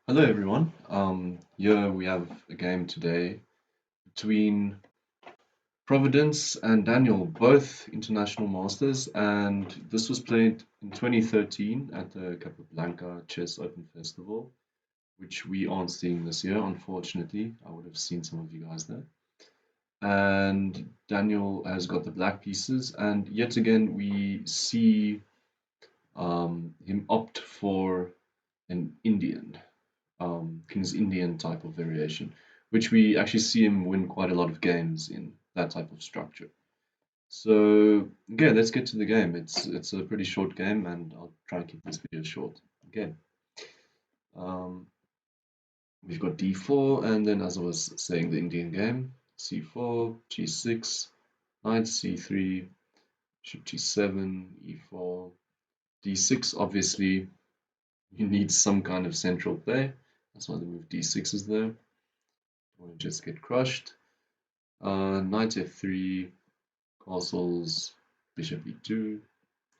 Hello everyone. Here we have a game today between Providence and Daniel, both international masters, and this was played in 2013 at the Capablanca Chess Open Festival, which we aren't seeing this year, unfortunately. I would have seen some of you guys there. And Daniel has got the black pieces, and yet again we see him opt for an Indian. King's Indian type of variation, which we actually see him win quite a lot of games in that type of structure. So yeah, let's get to the game. It's a pretty short game, and I'll try and keep this video short. Again, um, we've got d4, and then as I was saying, the Indian game: c4, g6, knight c3, bishop g7, e4, d6. Obviously, you need some kind of central play. That's why the move d6 is there. Or just get crushed. Knight f3, castles, bishop e2,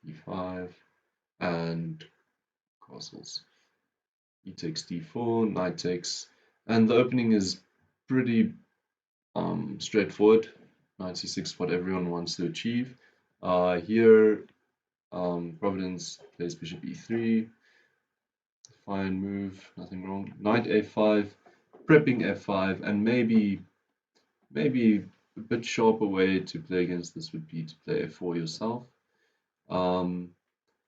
e5, and castles. E takes d4, knight takes, and the opening is pretty straightforward. Knight c6, what everyone wants to achieve. Here, Providence plays bishop e3, fine move, nothing wrong. Knight a5, prepping f5, and maybe a bit sharper way to play against this would be to play f4 yourself. Um,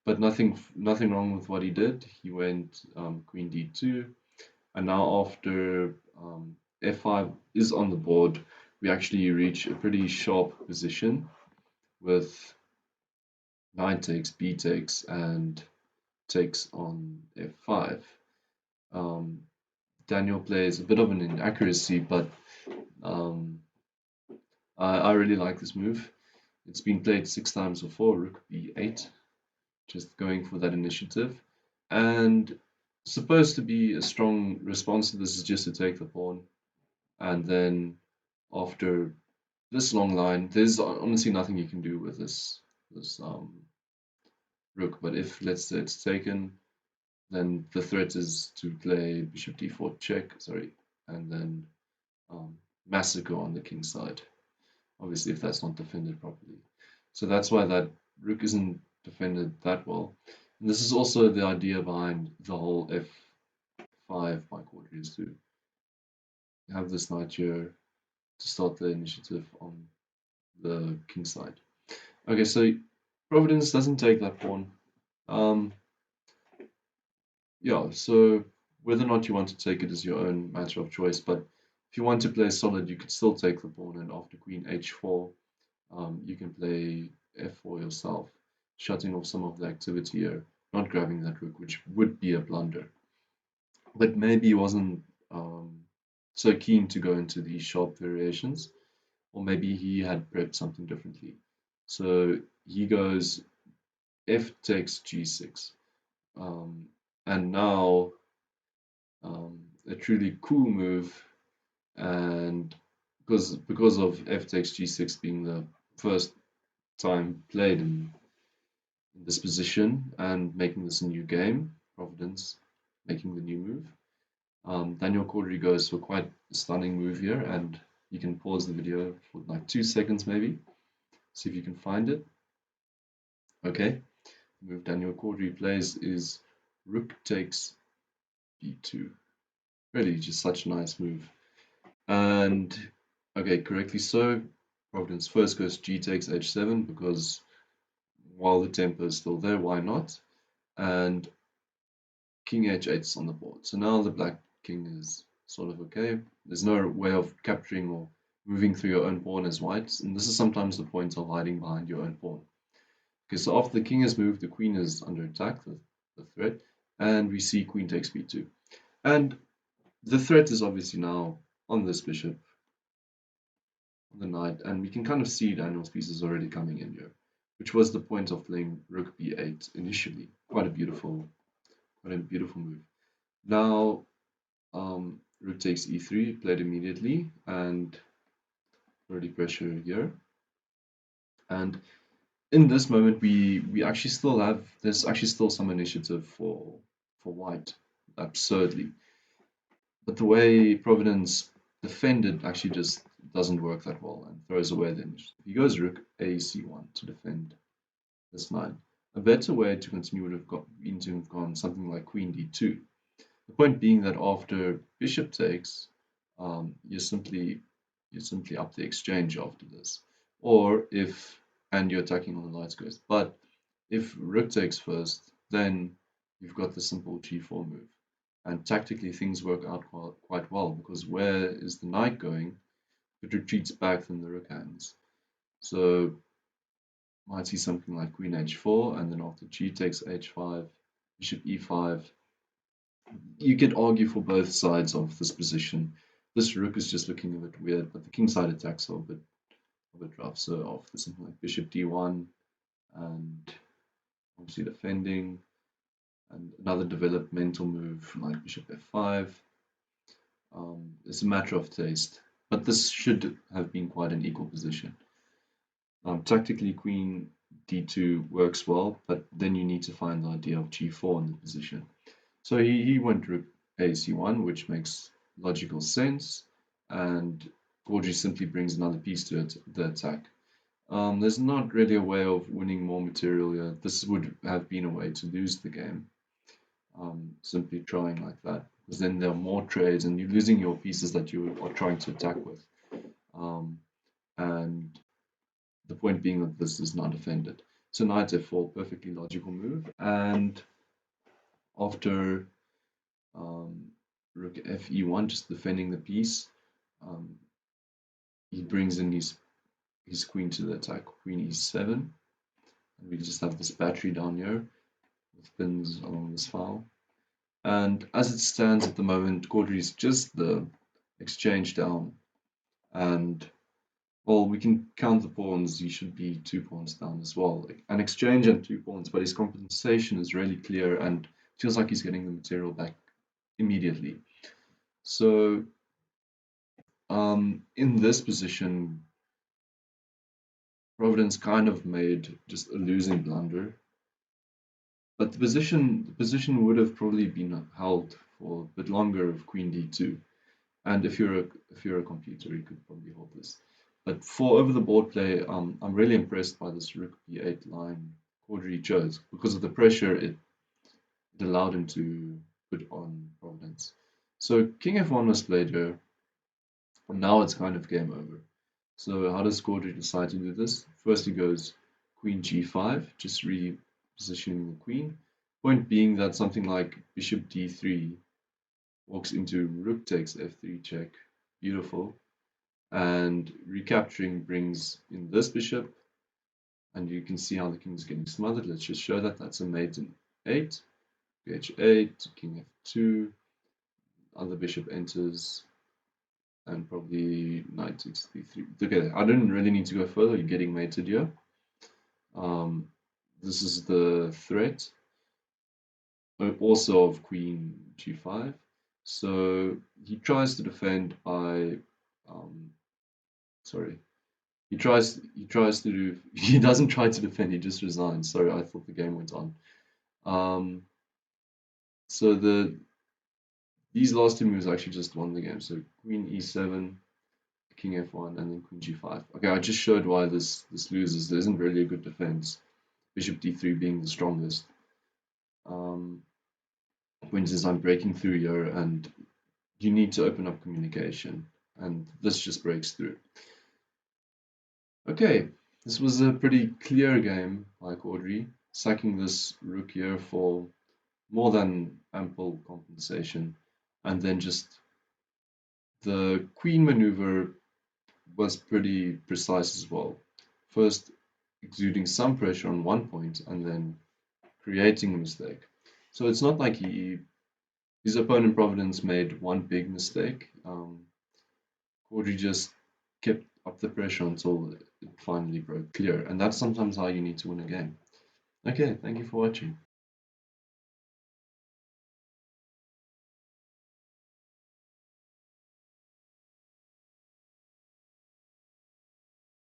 but nothing wrong with what he did. He went queen d2, and now after f5 is on the board, we actually reach a pretty sharp position with knight takes, b takes, and takes on f5. Um, Daniel plays a bit of an inaccuracy, but um, I really like this move. It's been played 6 times before, rook b8, just going for that initiative. And supposed to be a strong response to this is just to take the pawn. And then after this long line, there's honestly nothing you can do with this rook. But if, let's say, it's taken, then the threat is to play bishop d4 check, sorry, and then massacre on the king side. Obviously, if that's not defended properly. So that's why that rook isn't defended that well. And this is also the idea behind the whole f5 by Cawdery, is to have this knight here to start the initiative on the king side. Okay, so Providence doesn't take that pawn. Um, yeah, so whether or not you want to take it is your own matter of choice, but if you want to play solid, you could still take the pawn, and after queen h4, you can play f4 yourself, shutting off some of the activity here, not grabbing that rook, which would be a blunder. But maybe he wasn't so keen to go into these sharp variations, or maybe he had prepped something differently. So he goes f takes g6, um, and now a truly cool move, and because of f takes g6 being the first time played in this position and making this a new game, Providence making the new move. Daniel Cawdery goes for quite a stunning move here, and you can pause the video for like 2 seconds maybe, see if you can find it. Okay, the move Daniel Cawdery plays is rook takes b2. Really, just such a nice move. And okay, correctly so. Providence first goes g takes h7 because while the tempo is still there, why not? And king h8 is on the board. So now the black king is sort of okay. There's no way of capturing or moving through your own pawn as white, and this is sometimes the point of hiding behind your own pawn. Okay, so after the king has moved, the queen is under attack, the threat, and we see queen takes b2. And the threat is obviously now on this bishop, on the knight, and we can kind of see Daniel's pieces already coming in here, which was the point of playing rook b8 initially. Quite a beautiful move. Now rook takes e3, played immediately, and already pressure here. And in this moment, we actually still have there's actually still some initiative for white, absurdly. But the way Providence defended actually just doesn't work that well and throws away the initiative. He goes rook a c1 to defend this knight. A better way to continue would have been to have gone something like queen d2. The point being that after bishop takes, you're simply up the exchange after this. Or if and you're attacking on the knight's ghost. But if rook takes first, then you've got the simple g4 move. And tactically things work out quite well because where is the knight going? It retreats back, then the rook hangs. So might see something like queen h4, and then after g takes h5, bishop e5. You could argue for both sides of this position. This rook is just looking a bit weird, but the kingside attacks are a bit rough. So after something like bishop d1, and obviously defending, and another developmental move like bishop f5. It's a matter of taste, but this should have been quite an equal position. Tactically, queen d2 works well, but then you need to find the idea of g4 in the position. So he went rook a c1, which makes logical sense, and Cawdery simply brings another piece to the attack. There's not really a way of winning more material here. This would have been a way to lose the game, simply trying like that, because then there are more trades and you're losing your pieces that you are trying to attack with. And the point being that this is not defended. So knight f4, perfectly logical move, and after rook fe1, just defending the piece, he brings in his queen to the attack, queen e7, and we just have this battery down here with pins along this file. And as it stands at the moment, Cawdery is just the exchange down, and well, we can count the pawns. He should be 2 pawns down as well. An exchange and 2 pawns, but his compensation is really clear and feels like he's getting the material back immediately. So in this position, Providence kind of made just a losing blunder. But the position would have probably been held for a bit longer with queen d2. And if you're a computer, you could probably hold this. But for over the board play, I'm really impressed by this rook b8 line Cawdery chose because of the pressure it allowed him to put on Providence. So king f1 was played here, and now it's kind of game over. So how does Cawdery decide to do this? First he goes queen g5, just repositioning the queen. Point being that something like bishop d3 walks into rook takes f3 check. Beautiful. And recapturing brings in this bishop, and you can see how the king is getting smothered. Let's just show that that's a mate in 8, h8, king f2, other bishop enters, and probably knight takes d3. Okay, I didn't really need to go further. You're getting mated here. This is the threat, also of queen g5. So he tries to defend by, sorry, he tries to do, he doesn't try to defend, he just resigns. Sorry, I thought the game went on. So these last 2 moves actually just won the game. So queen e7, king f1, and then queen g5. Okay, I just showed why this loses. There isn't really a good defense. Bishop d3 being the strongest. Point is I'm breaking through here, and you need to open up communication, and this just breaks through. Okay, this was a pretty clear game by Cawdery, sacking this rook here for more than ample compensation, and then just the queen maneuver was pretty precise as well. First exuding some pressure on one point and then creating a mistake. So it's not like his opponent Providence made one big mistake. Cawdery just kept up the pressure until it finally broke clear, and that's sometimes how you need to win a game. Okay, thank you for watching.